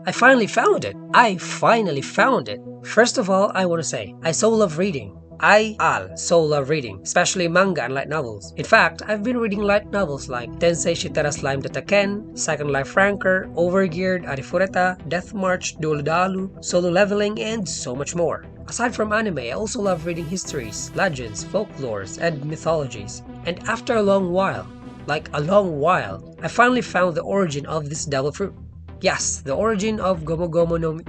I finally found it! I finally found it! First of all, I want to say, I so love reading. I so love reading, especially manga and light novels. In fact, I've been reading light novels like Tensei Shitara Slime Dataken, Second Life Ranker, Overgeared, Arifureta, Death March, Dalu, Solo Leveling, and so much more. Aside from anime, I also love reading histories, legends, folklores, and mythologies. And after a long while, I finally found the origin of this devil fruit. Yes, the origin of Gomu Gomu no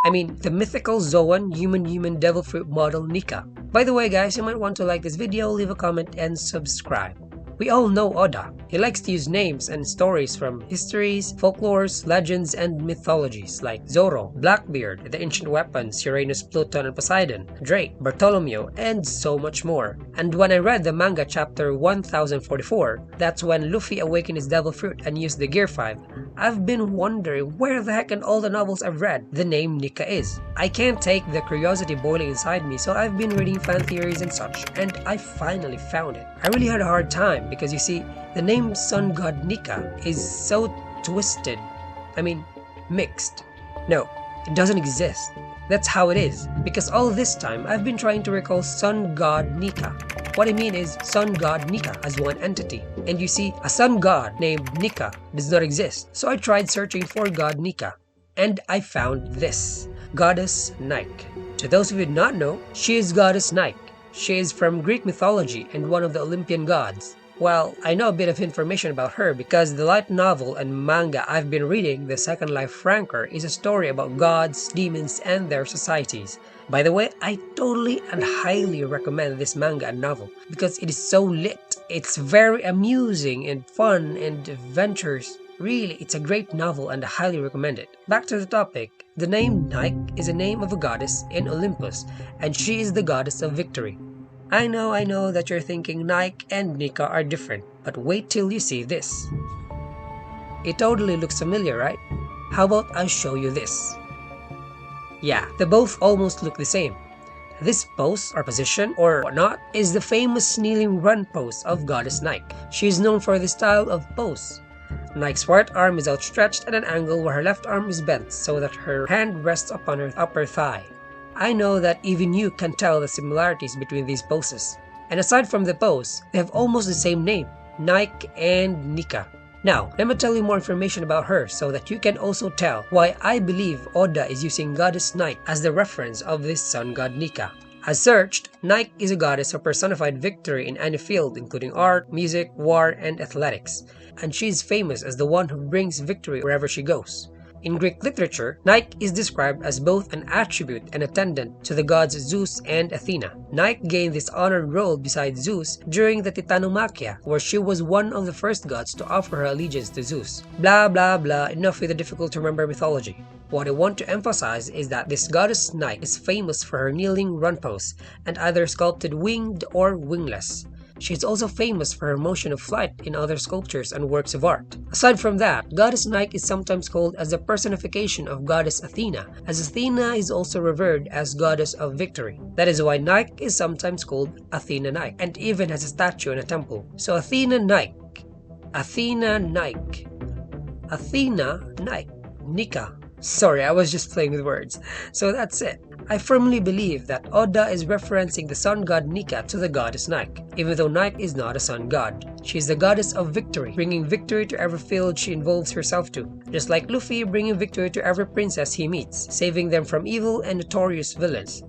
the mythical Zoan human devil fruit model Nika. By the way guys, you might want to like this video, leave a comment, and subscribe. We all know Oda. He likes to use names and stories from histories, folklores, legends, and mythologies like Zoro, Blackbeard, the ancient weapons, Uranus, Pluton, and Poseidon, Drake, Bartholomew, and so much more. And when I read the manga chapter 1044, that's when Luffy awakened his devil fruit and used the Gear 5, I've been wondering where the heck in all the novels I've read the name Nika is. I can't take the curiosity boiling inside me, so I've been reading fan theories and such, and I finally found it. I really had a hard time because you see, the name Sun God Nika is so twisted. Mixed. No, it doesn't exist. That's how it is. Because all this time, I've been trying to recall Sun God Nika. What I mean is Sun God Nika as one entity. And you see, a sun god named Nika does not exist. So I tried searching for God Nika. And I found this. Goddess Nike. To those who did not know, she is Goddess Nike. She is from Greek mythology and one of the Olympian gods. Well, I know a bit of information about her because the light novel and manga I've been reading, The Second Life Ranker, is a story about gods, demons, and their societies. By the way, I totally and highly recommend this manga and novel because it is so lit. It's very amusing and fun and adventurous. Really, it's a great novel and I highly recommend it. Back to the topic. The name Nike is a name of a goddess in Olympus, and she is the goddess of victory. I know that you're thinking Nike and Nika are different, but wait till you see this. It totally looks familiar, right? How about I show you this? Yeah, they both almost look the same. This pose or position or whatnot is the famous kneeling run pose of Goddess Nike. She is known for this style of pose. Nike's right arm is outstretched at an angle where her left arm is bent so that her hand rests upon her upper thigh. I know that even you can tell the similarities between these poses. And aside from the pose, they have almost the same name, Nike and Nika. Now, let me tell you more information about her so that you can also tell why I believe Oda is using Goddess Nike as the reference of this sun god Nika. As searched, Nike is a goddess of personified victory in any field including art, music, war, and athletics. And she is famous as the one who brings victory wherever she goes. In Greek literature, Nike is described as both an attribute and attendant to the gods Zeus and Athena. Nike gained this honored role beside Zeus during the Titanomachia, where she was one of the first gods to offer her allegiance to Zeus. Blah blah blah, enough with the difficult to remember mythology. What I want to emphasize is that this goddess Nike is famous for her kneeling run pose and either sculpted winged or wingless. She is also famous for her motion of flight in other sculptures and works of art. Aside from that, Goddess Nike is sometimes called as the personification of Goddess Athena, as Athena is also revered as Goddess of Victory. That is why Nike is sometimes called Athena Nike, and even has a statue in a temple. So Athena Nike, Nika. Sorry, I was just playing with words. So that's it. I firmly believe that Oda is referencing the sun god Nika to the goddess Nike, even though Nike is not a sun god. She is the goddess of victory, bringing victory to every field she involves herself to, just like Luffy bringing victory to every princess he meets, saving them from evil and notorious villains.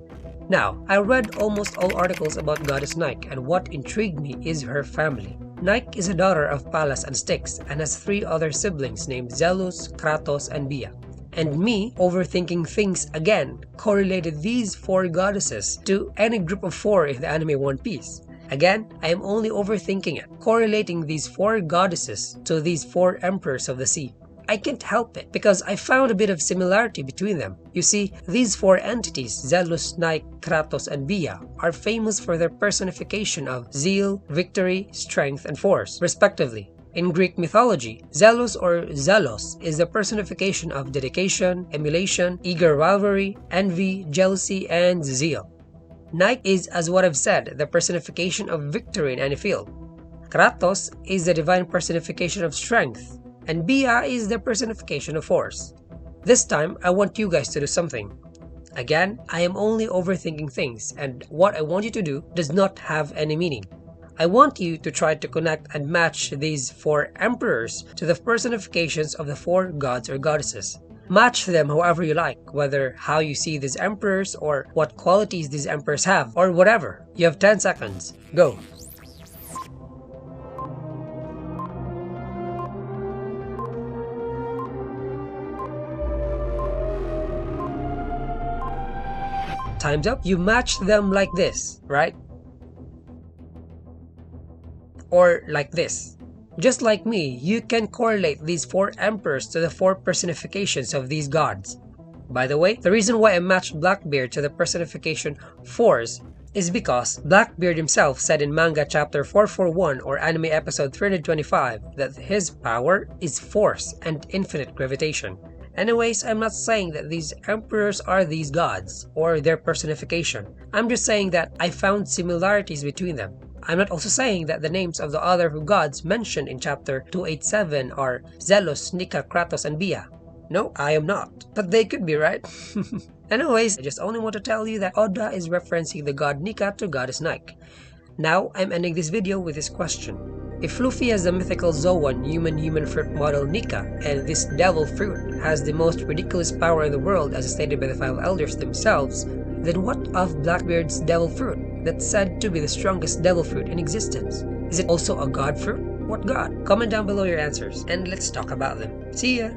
Now, I read almost all articles about Goddess Nike, and what intrigued me is her family. Nike is a daughter of Pallas and Styx and has 3 other siblings named Zelos, Kratos, and Bia. And me, overthinking things again, correlated these 4 goddesses to any group of 4 in the anime One Piece. Again, I am only overthinking it, correlating these 4 goddesses to these 4 emperors of the sea. I can't help it, because I found a bit of similarity between them. You see, these 4 entities, Zelos, Nike, Kratos, and Bia, are famous for their personification of zeal, victory, strength, and force, respectively. In Greek mythology, Zelos or Zelos is the personification of dedication, emulation, eager rivalry, envy, jealousy, and zeal. Nike is, as what I've said, the personification of victory in any field. Kratos is the divine personification of strength, and Bia is the personification of force. This time, I want you guys to do something. Again, I am only overthinking things, and what I want you to do does not have any meaning. I want you to try to connect and match these 4 emperors to the personifications of the 4 gods or goddesses. Match them however you like, whether how you see these emperors or what qualities these emperors have, or whatever. You have 10 seconds. Go! Time's up. You match them like this, right? Or like this. Just like me, you can correlate these 4 emperors to the 4 personifications of these gods. By the way, the reason why I matched Blackbeard to the personification 4s is because Blackbeard himself said in manga chapter 441 or anime episode 325 that his power is force and infinite gravitation. Anyways, I'm not saying that these emperors are these gods or their personification. I'm just saying that I found similarities between them. I'm not also saying that the names of the other gods mentioned in chapter 287 are Zelos, Nika, Kratos, and Bia. No, I am not. But they could be, right? Anyways, I just only want to tell you that Oda is referencing the god Nika to goddess Nike. Now, I'm ending this video with this question. If Luffy has the mythical Zoan human fruit model Nika, and this devil fruit has the most ridiculous power in the world as stated by the 5 elders themselves, then what of Blackbeard's devil fruit that's said to be the strongest devil fruit in existence? Is it also a god fruit? What god? Comment down below your answers, and let's talk about them. See ya!